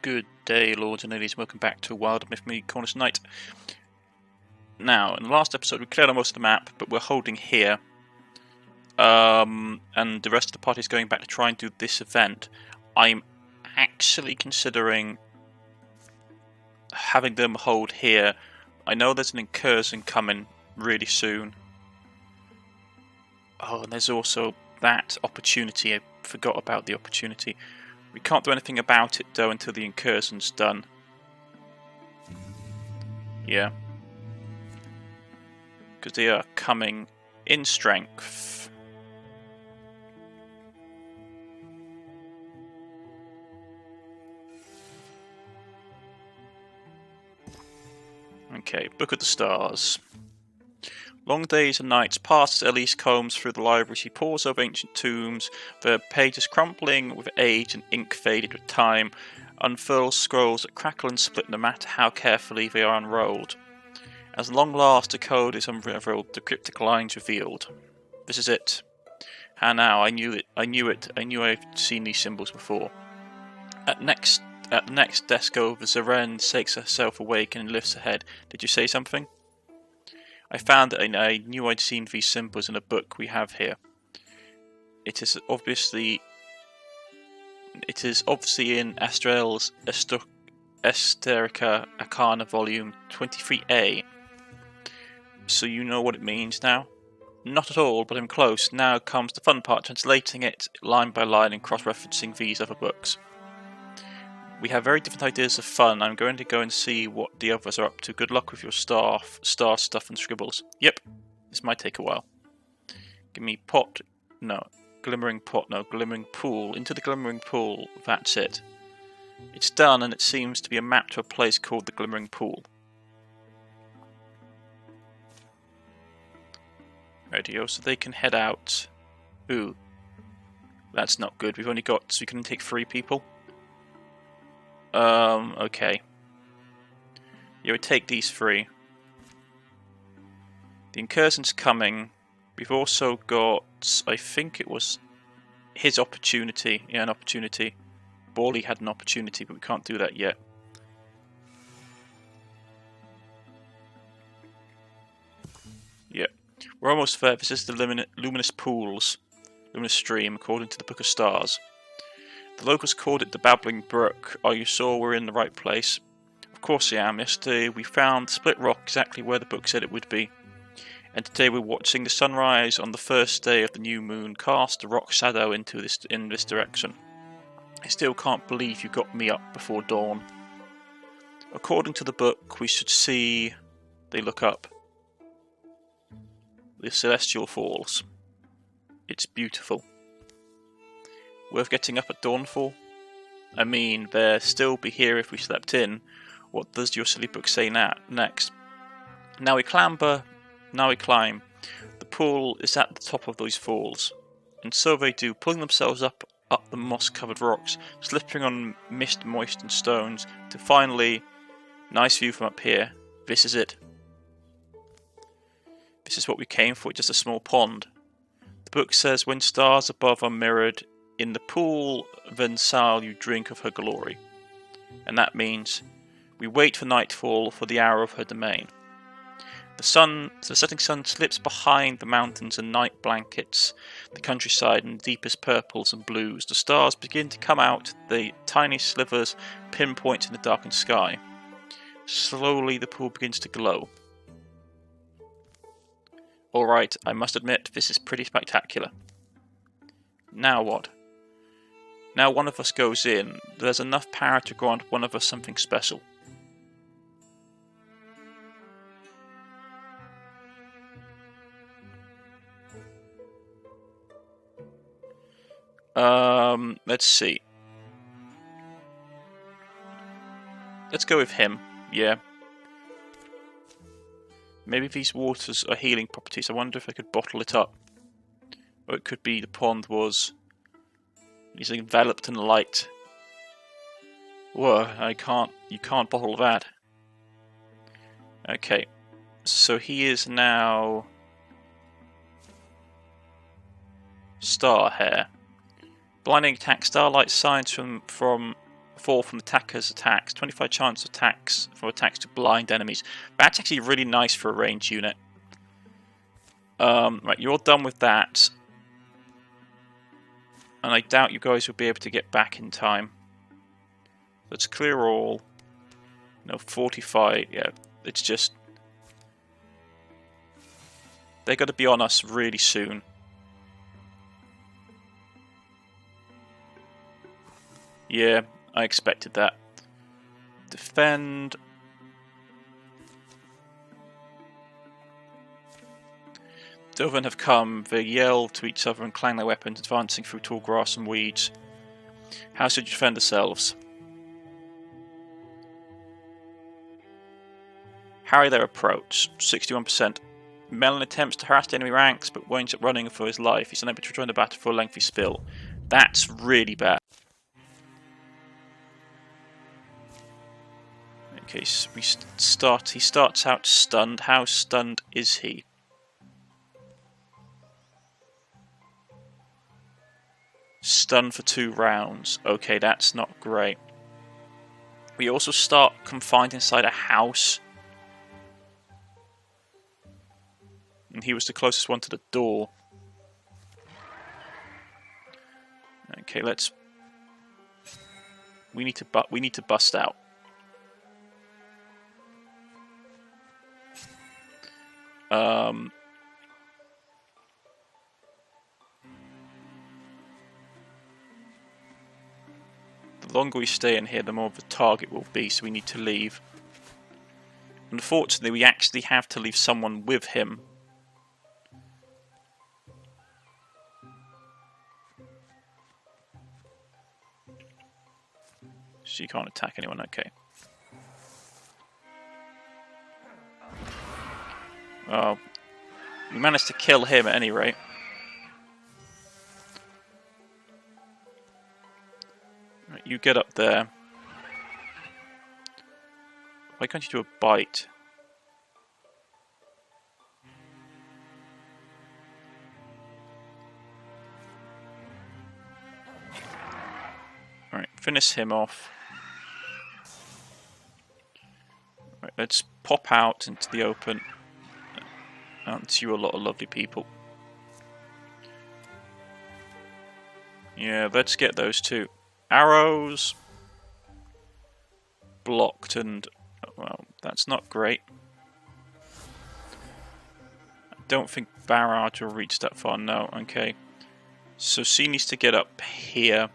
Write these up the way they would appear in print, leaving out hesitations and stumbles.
Good day, lords and ladies. Welcome back to Wildermyth, me, Cornish-knight. Now, in the last episode, we cleared out most of the map, but we're holding here. And the rest of the party is going back to try and do this event. I'm actually considering having them hold here. I know there's an incursion coming really soon. Oh, and there's also that opportunity. I forgot about the opportunity. We can't do anything about it though until the incursion's done. Yeah. Because they are coming in strength. Okay, Book of the Stars. Long days and nights pass as Elise combs through the library. She pores over ancient tombs, the pages crumpling with age and ink faded with time, unfurls scrolls that crackle and split no matter how carefully they are unrolled. As long last the code is unraveled, the cryptic lines revealed. This is it. How now? I knew I've seen these symbols before. At the next desk over, Zeren shakes herself awake and lifts her head. Did you say something? I found that I knew I'd seen these symbols in a book we have here. It is obviously in Astrel's Esterica Arcana Volume 23A. So you know what it means now? Not at all, but I'm close. Now comes the fun part, translating it line by line and cross-referencing these other books. We have very different ideas of fun. I'm going to go and see what the others are up to. Good luck with your star stuff and scribbles. Yep, this might take a while. Give me pot. No. Glimmering pot. No. Glimmering pool. Into the glimmering pool. That's it. It's done, and it seems to be a map to a place called the Glimmering Pool. Radio, so they can head out. Ooh. That's not good. We've only got... So we can take 3 people. Okay. You would take these 3. The incursion's coming. We've also got, I think it was his opportunity. Yeah, an opportunity. PaulyD had an opportunity, but we can't do that yet. Yeah. We're almost there. This is the luminous pools. Luminous stream, according to the Book of Stars. The locals called it the Babbling Brook. Are you sure we're in the right place? Of course I am. Yesterday we found split rock exactly where the book said it would be. And today we're watching the sunrise on the first day of the new moon cast a rock shadow in this direction. I still can't believe you got me up before dawn. According to the book, we should see... They look up. The Celestial Falls. It's beautiful. Worth getting up at dawn for? I mean, they'd still be here if we slept in. What does your silly book say next? Now we climb. The pool is at the top of those falls. And so they do, pulling themselves up the moss-covered rocks, slipping on mist-moistened stones, to finally... Nice view from up here. This is it. This is what we came for, just a small pond. The book says, when stars above are mirrored in the pool, then shall you drink of her glory. And that means we wait for nightfall for the hour of her domain. The setting sun slips behind the mountains and night blankets the countryside in deepest purples and blues. The stars begin to come out, the tiny slivers, pinpoints in the darkened sky. Slowly the pool begins to glow. Alright, I must admit, this is pretty spectacular. Now what? Now one of us goes in. There's enough power to grant one of us something special. Let's see. Let's go with him. Yeah. Maybe these waters are healing properties. I wonder if I could bottle it up. Or it could be the pond was... He's enveloped in light. Whoa, you can't bottle that. Okay. So he is now... Star Hair. Blinding attack, starlight shines from fall from attackers' attacks. 25 chance of attacks for attacks to blind enemies. That's actually really nice for a ranged unit. Right, you're done with that. And I doubt you guys will be able to get back in time. Let's clear all. No, 45. Yeah, it's just... they're going to be on us really soon. Yeah, I expected that. Defend. The Dovin have come. They yell to each other and clang their weapons, advancing through tall grass and weeds. How should you defend yourselves? Harry their approach. 61%. Melon attempts to harass the enemy ranks, but winds up running for his life. He's unable to rejoin the battle for a lengthy spill. That's really bad. Okay, so he starts out stunned. How stunned is he? Stunned for 2 rounds. Okay, that's not great. We also start confined inside a house. And he was the closest one to the door. Okay, let's... We need to bust out. The longer we stay in here, the more of the target will be, so we need to leave. Unfortunately, we actually have to leave someone with him. So you can't attack anyone, okay. Well, we managed to kill him at any rate. Right, you get up there. Why can't you do a bite? Alright, finish him off. Right, let's pop out into the open. And see a lot of lovely people. Yeah, let's get those two. Arrows. Blocked and... well, that's not great. I don't think Barrage will reach that far, no, okay. So C needs to get up here.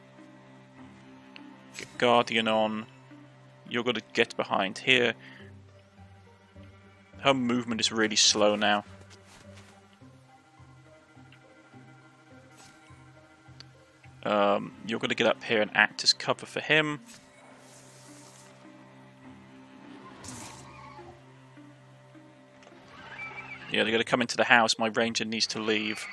Get Guardian on. You're going to get behind here. Her movement is really slow now. You're going to get up here and act as cover for him. Yeah, they're going to come into the house. My ranger needs to leave.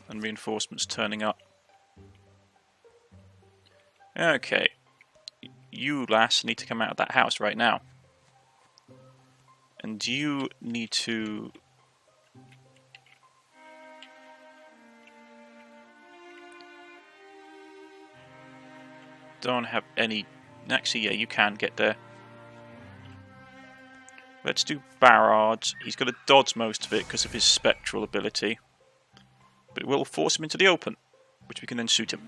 And reinforcements turning up. Okay. You, lass, need to come out of that house right now. And you need to... don't have any... actually, yeah, you can get there. Let's do Barrage. He's going to dodge most of it because of his spectral ability. But it will force him into the open, which we can then shoot him.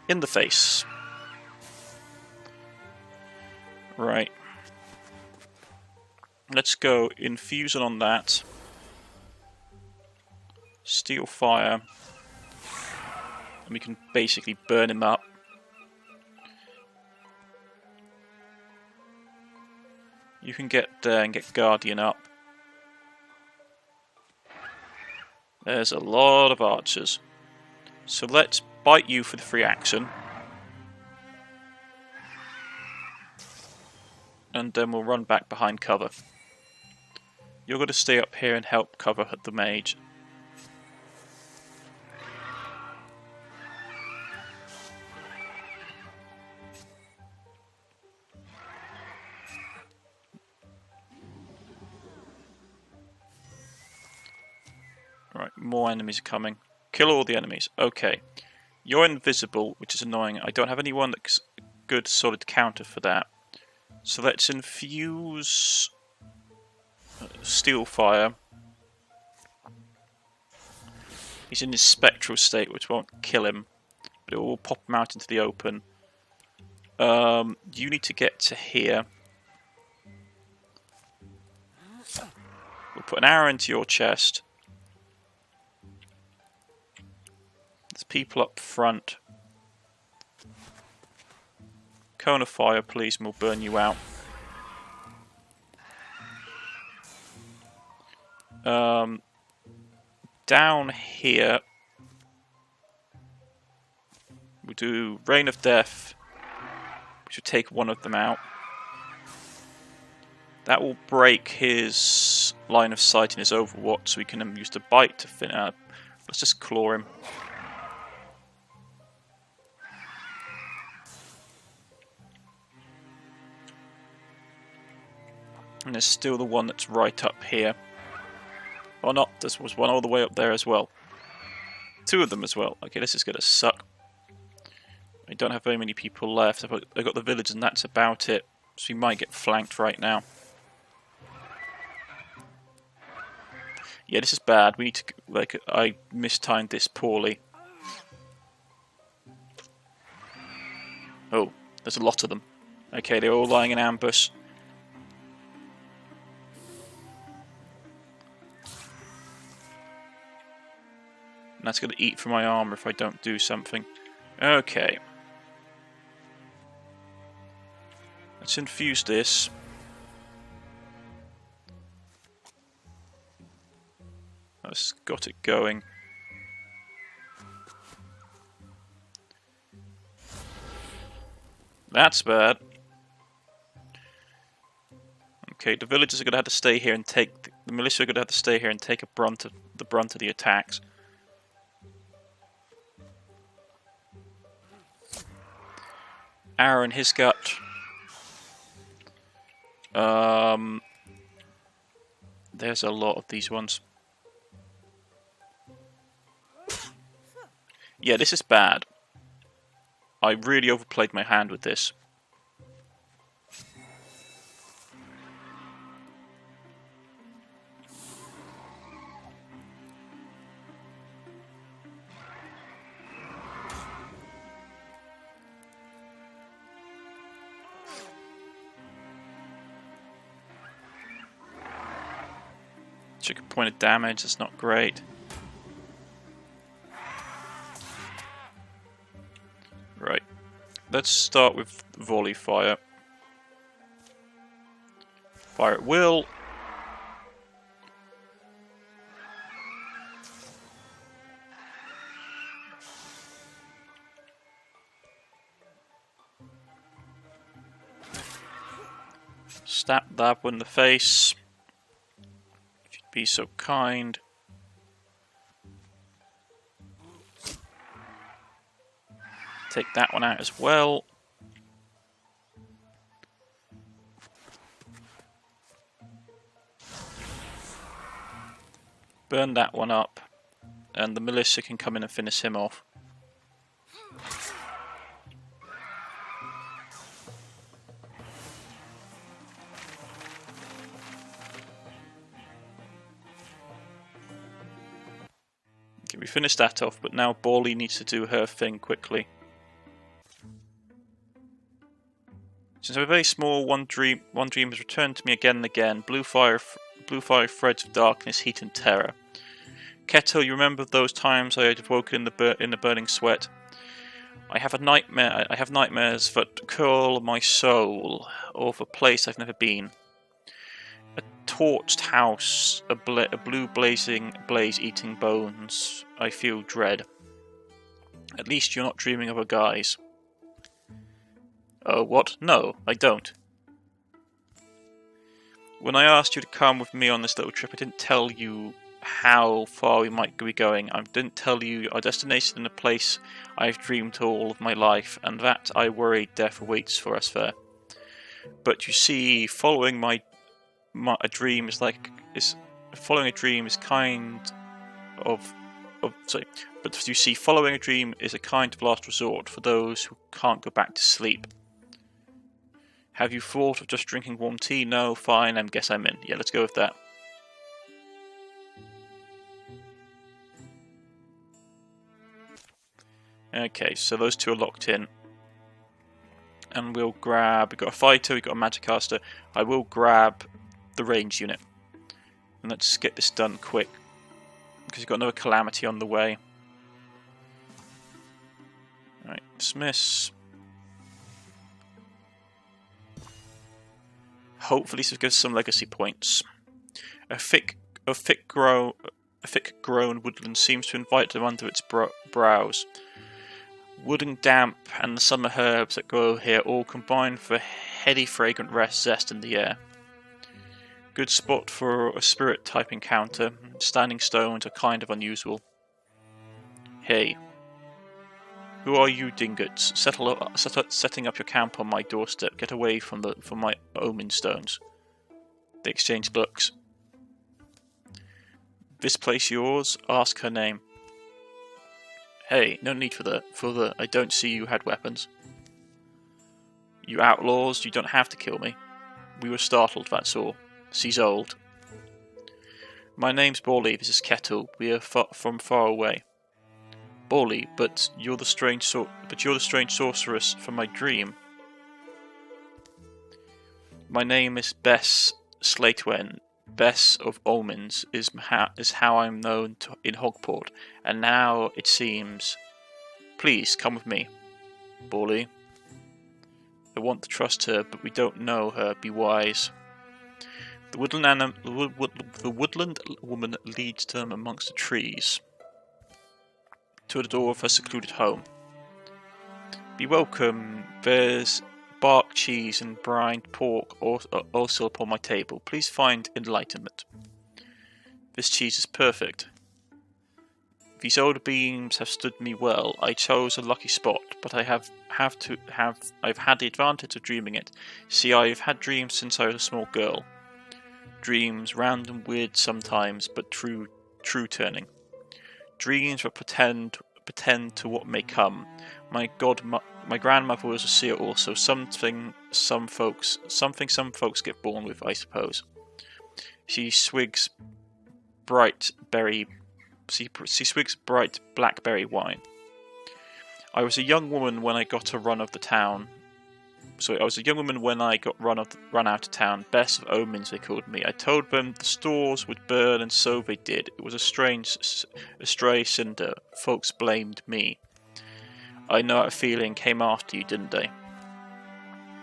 In the face. Right. Let's go Infusion on that. Steel Fire. And we can basically burn him up. You can get there and get Guardian up. There's a lot of archers. So let's bite you for the free action. And then we'll run back behind cover. You're going to stay up here and help cover the mage. Right, more enemies are coming. Kill all the enemies. Okay. You're invisible, which is annoying. I don't have anyone that's good solid counter for that. So let's infuse Steel Fire. He's in his spectral state, which won't kill him, but it will pop him out into the open. You need to get to here. We'll put an arrow into your chest. There's people up front. Cone of fire, please, and we'll burn you out. Down here, we'll do Rain of Death, which will take one of them out. That will break his line of sight and his overwatch, so we can use the bite to fin up. Let's just claw him. And there's still the one that's right up here. Or not, there was one all the way up there as well. Two of them as well. Okay, this is going to suck. I don't have very many people left. I've got the village and that's about it. So we might get flanked right now. Yeah, this is bad. We need to... like, I mistimed this poorly. Oh, there's a lot of them. Okay, they're all lying in ambush. And that's going to eat from my armor if I don't do something. Okay. Let's infuse this. That's got it going. That's bad. Okay, the villagers are going to have to stay here and take... the militia are going to have to stay here and take the brunt of the attacks. Arrow in his gut. There's a lot of these ones. Yeah, this is bad. I really overplayed my hand with this. Chicken point of damage, that's not great. Right. Let's start with volley fire. Fire at will. Stab that one in the face. If you'd be so kind. Take that one out as well. Burn that one up. And the militia can come in and finish him off. Okay, we finished that off, but now PaulyD needs to do her thing quickly. Since I'm very small, one dream has returned to me again and again. Blue fire threads of darkness, heat and terror. Keto, you remember those times I had woken in the burning sweat? I have nightmares that curl my soul over a place I've never been. A torched house, a blue blaze eating bones. I feel dread. At least you're not dreaming of a guise. Oh, what? No, I don't. When I asked you to come with me on this little trip, I didn't tell you how far we might be going. I didn't tell you our destination in a place I've dreamed all of my life, and that I worry death awaits for us there. But you see, following a dream is kind of But you see, following a dream is a kind of last resort for those who can't go back to sleep. Have you thought of just drinking warm tea? No, fine, I guess I'm in. Yeah, let's go with that. Okay, so those two are locked in. And we'll grab... We've got a fighter, we've got a magic caster. I will grab the range unit. And let's get this done quick. Because we've got another calamity on the way. Alright, dismiss. Hopefully this gives some legacy points. A thick grown woodland seems to invite them under its brows. Wood and damp and the summer herbs that grow here all combine for a heady, fragrant zest in the air. Good spot for a spirit type encounter. Standing stones are kind of unusual. Hey. Who are you, dingots? Setting up your camp on my doorstep. Get away from my omen stones. They exchange looks. This place yours? Ask her name. Hey, no need for the I don't see you had weapons. You outlaws, you don't have to kill me. We were startled, that's all. She's old. My name's PaulyD, this is Kettle. We are from far away. PaulyD, but you're the strange sorceress from my dream. My name is Bess Slatewen. Bess of Omens is how I'm known in Hogport, and now it seems. Please come with me, PaulyD. I want to trust her, but we don't know her. Be wise. The woodland woman leads them amongst the trees to the door of her secluded home. Be welcome. There's bark cheese and brined pork also upon my table. Please find enlightenment. This cheese is perfect. These old beams have stood me well. I chose a lucky spot, but I've had the advantage of dreaming it. See, I've had dreams since I was a small girl. Dreams, round and weird sometimes, but true turning. Dreams that pretend to what may come. My grandmother was a seer also. Something some folks get born with, I suppose. She swigs bright blackberry wine. I was a young woman when I got run out of town. Bess of Omens, they called me. I told them the stores would burn, and so they did. It was a stray cinder. Folks blamed me. I know that feeling came after you, didn't they?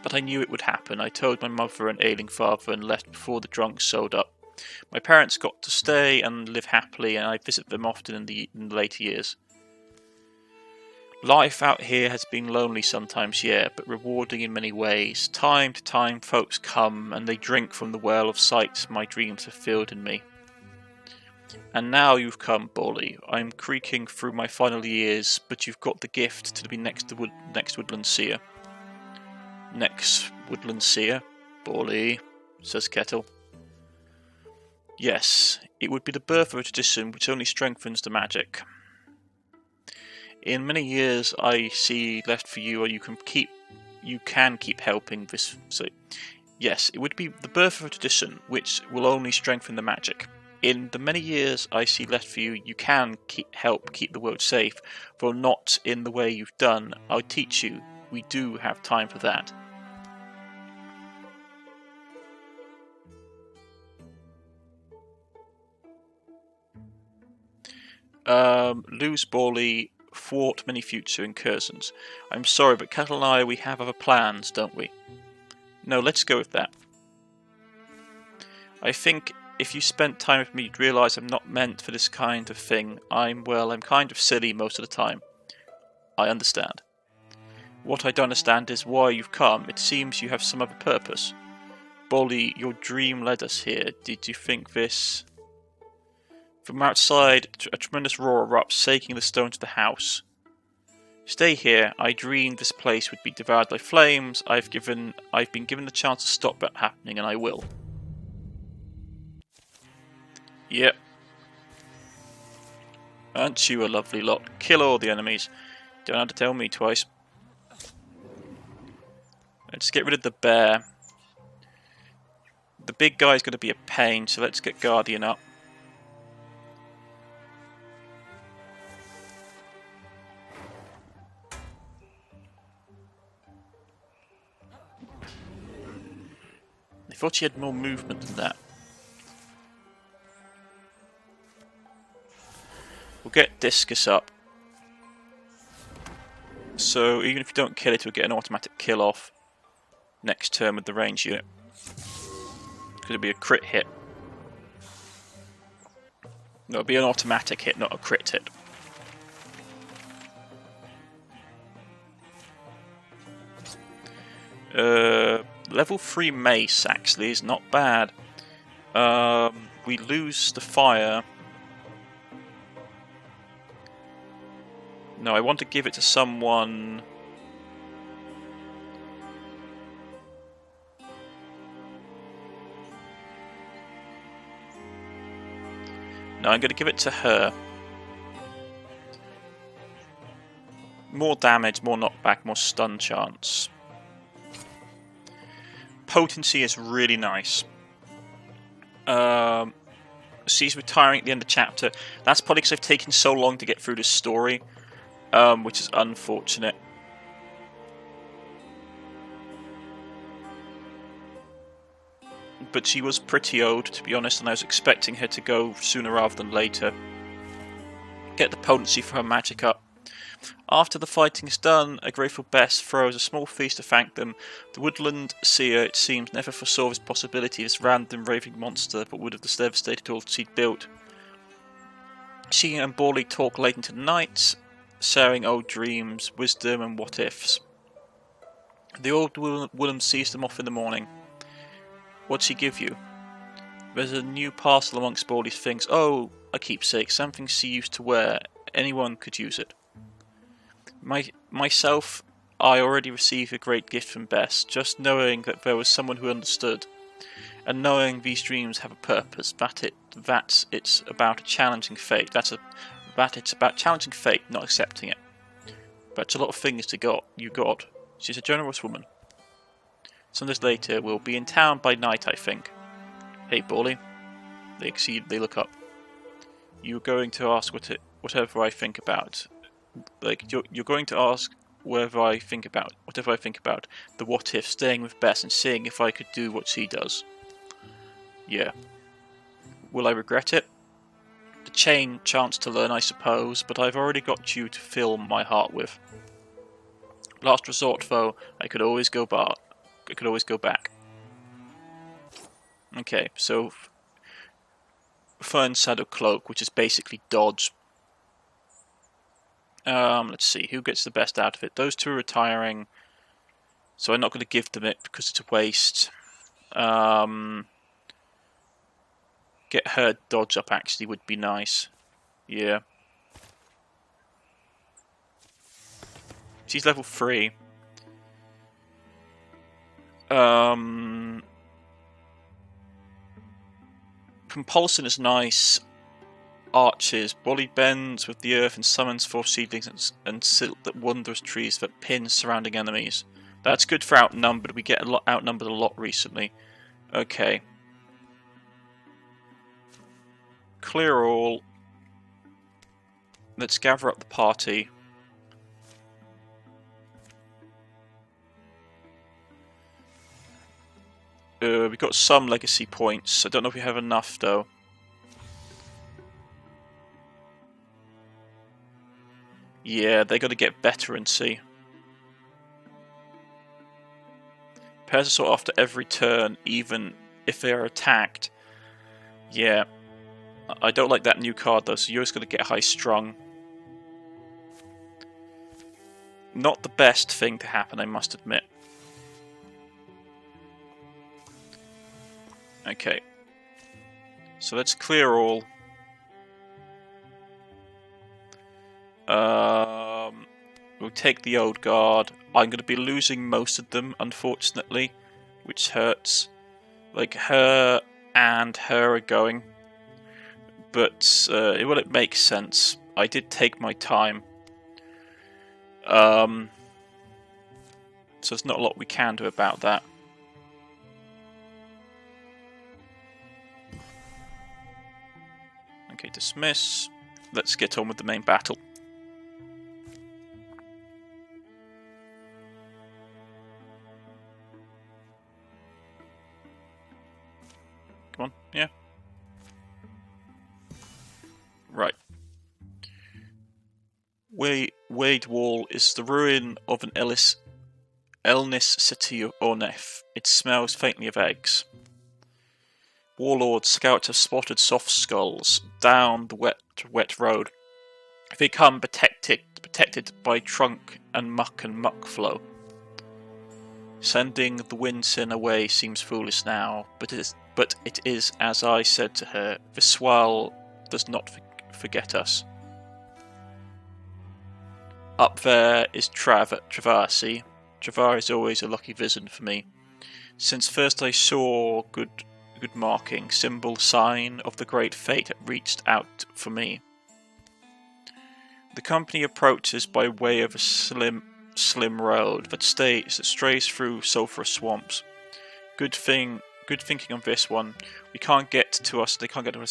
But I knew it would happen. I told my mother and ailing father and left before the drunks sold up. My parents got to stay and live happily, and I visit them often in the later years. Life out here has been lonely sometimes, yeah, but rewarding in many ways. Time to time folks come and they drink from the well of sights my dreams have filled in me. And now you've come, PaulyD. I'm creaking through my final years, but you've got the gift to be next woodland seer. Next woodland seer, PaulyD, says Kettle. Yes, it would be the birth of a tradition which only strengthens the magic. In many years I see left for you, or you can keep helping this. So, yes, it would be the birth of a tradition which will only strengthen the magic. In the many years I see left for you, you can help keep the world safe, though not in the way you've done. I'll teach you. We do have time for that. Lose PaulyD. Thwart many future incursions. I'm sorry, but Kettle and I, we have other plans, don't we? No, let's go with that. I think if you spent time with me, you'd realise I'm not meant for this kind of thing. I'm kind of silly most of the time. I understand. What I don't understand is why you've come. It seems you have some other purpose. PaulyD, your dream led us here. Did you think this... From outside, a tremendous roar erupts, shaking the stones of the house. Stay here. I dreamed this place would be devoured by flames. I've been given the chance to stop that happening, and I will. Yep. Aren't you a lovely lot? Kill all the enemies. Don't have to tell me twice. Let's get rid of the bear. The big guy's going to be a pain, so let's get Guardian up. I thought she had more movement than that. We'll get Discus up. So even if you don't kill it, we'll get an automatic kill off next turn with the range unit. Because it'll be a crit hit. No, it'll be an automatic hit, not a crit hit. Level 3 mace actually is not bad. We lose the fire. No, I want to give it to someone. No, I'm going to give it to her. More damage, more knockback, more stun chance. Potency is really nice. She's retiring at the end of the chapter. That's probably because I've taken so long to get through this story, which is unfortunate. But she was pretty old, to be honest, and I was expecting her to go sooner rather than later. Get the potency for her magic up. After the fighting is done, a grateful Bess throws a small feast to thank them. The woodland seer, it seems, never foresaw this possibility, this random raving monster, but would have devastated all she'd built. She and PaulyD talk late into the night, sharing old dreams, wisdom, and what-ifs. The old woman sees them off in the morning. What'd she give you? There's a new parcel amongst PaulyD's things. Oh, a keepsake, something she used to wear. Anyone could use it. Myself, I already received a great gift from Bess, just knowing that there was someone who understood, and knowing these dreams have a purpose, that it's about a challenging fate. That it's about challenging fate, not accepting it. But it's a lot of things you got. She's a generous woman. Some days later, we'll be in town by night, I think. Hey, PaulyD. They look up. You're going to ask whatever I think about. Like, you're going to ask whatever I think about the what if, staying with Bess and seeing if I could do what she does. Yeah. Will I regret it? The chance to learn, I suppose, but I've already got you to fill my heart with. Last resort, though, I could always go back. Okay, so Fern Shadow Cloak, which is basically dodge. Let's see, who gets the best out of it? Those two are retiring, so I'm not going to give them it because it's a waste. Get her dodge up actually would be nice. Yeah. She's level 3. Compulsion is nice. Arches. PaulyD bends with the earth and summons 4 seedlings and silt that wondrous trees that pin surrounding enemies. That's good for outnumbered. We get outnumbered a lot recently. Okay. Clear all. Let's gather up the party. We've got some legacy points. I don't know if we have enough though. Yeah, they got to get veterancy. Pairs are sought after every turn, even if they are attacked. Yeah. I don't like that new card though, so you're just going to get high strung. Not the best thing to happen, I must admit. Okay. So let's clear all. We'll take the old guard. I'm going to be losing most of them, unfortunately, which hurts. Like, her and her are going. But, well, it makes sense. I did take my time. So there's not a lot we can do about that. Okay, dismiss. Let's get on with the main battle. Come on, yeah. Right. Wade Wall is the ruin of an Elnis city of Ornef. It smells faintly of eggs. Warlord scouts have spotted soft skulls down the wet road. They come protected by trunk and muck flow. Sending the Windsin away seems foolish now, but it is as I said to her, Viswal does not forget us. Up there is Travarsi. Travar is always a lucky vision for me. Since first I saw good marking, symbol, sign of the great fate that reached out for me. The company approaches by way of a slim road that strays through sulphur swamps. Good thinking on this one. They can't get to us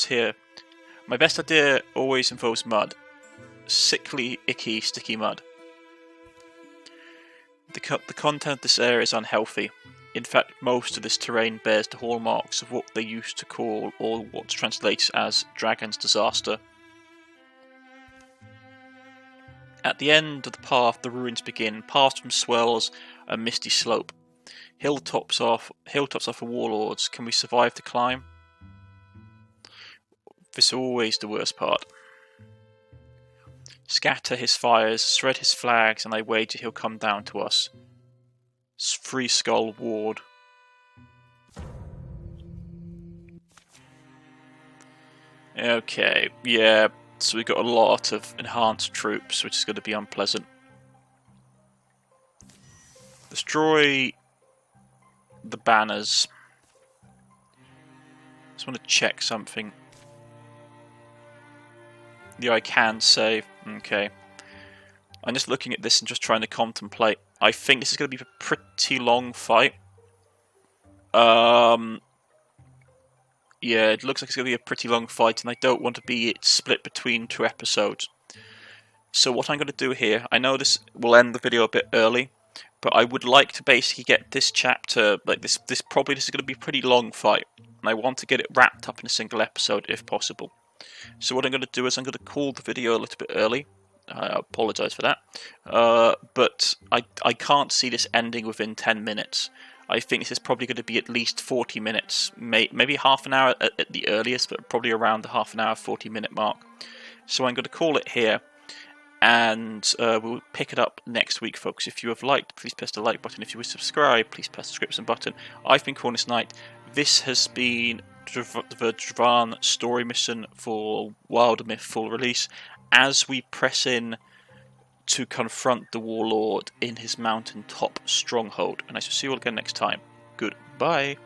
here. My best idea always involves mud. Sickly, icky, sticky mud. The content of this area is unhealthy. In fact, most of this terrain bears the hallmarks of what they used to call, or what translates as, Dragon's Disaster. At the end of the path, the ruins begin, past from swells a misty slope. Hilltops are for warlords. Can we survive the climb? This is always the worst part. Scatter his fires, shred his flags, and I wager he'll come down to us. Free Skull Ward. Okay, yeah, so we've got a lot of enhanced troops, which is going to be unpleasant. Destroy the banners. Just want to check something. Yeah, I can save. Okay. I'm just looking at this and just trying to contemplate. I think this is going to be a pretty long fight. Yeah, it looks like it's going to be a pretty long fight, and I don't want to be split between 2 episodes. So what I'm going to do here, I know this will end the video a bit early, but I would like to basically get this chapter, like this is going to be a pretty long fight, and I want to get it wrapped up in a single episode if possible. So what I'm going to do is I'm going to call the video a little bit early. I apologise for that. But I can't see this ending within 10 minutes. I think this is probably going to be at least 40 minutes, maybe half an hour at the earliest, but probably around the half an hour, 40-minute mark. So I'm going to call it here, and we'll pick it up next week, folks. If you have liked, please press the like button. If you wish to subscribe, please press the subscription button. I've been Cornish-knight. This has been the Dravan story mission for Wildermyth full release, as we press in to confront the warlord in his mountaintop stronghold. And I shall see you all again next time. Goodbye.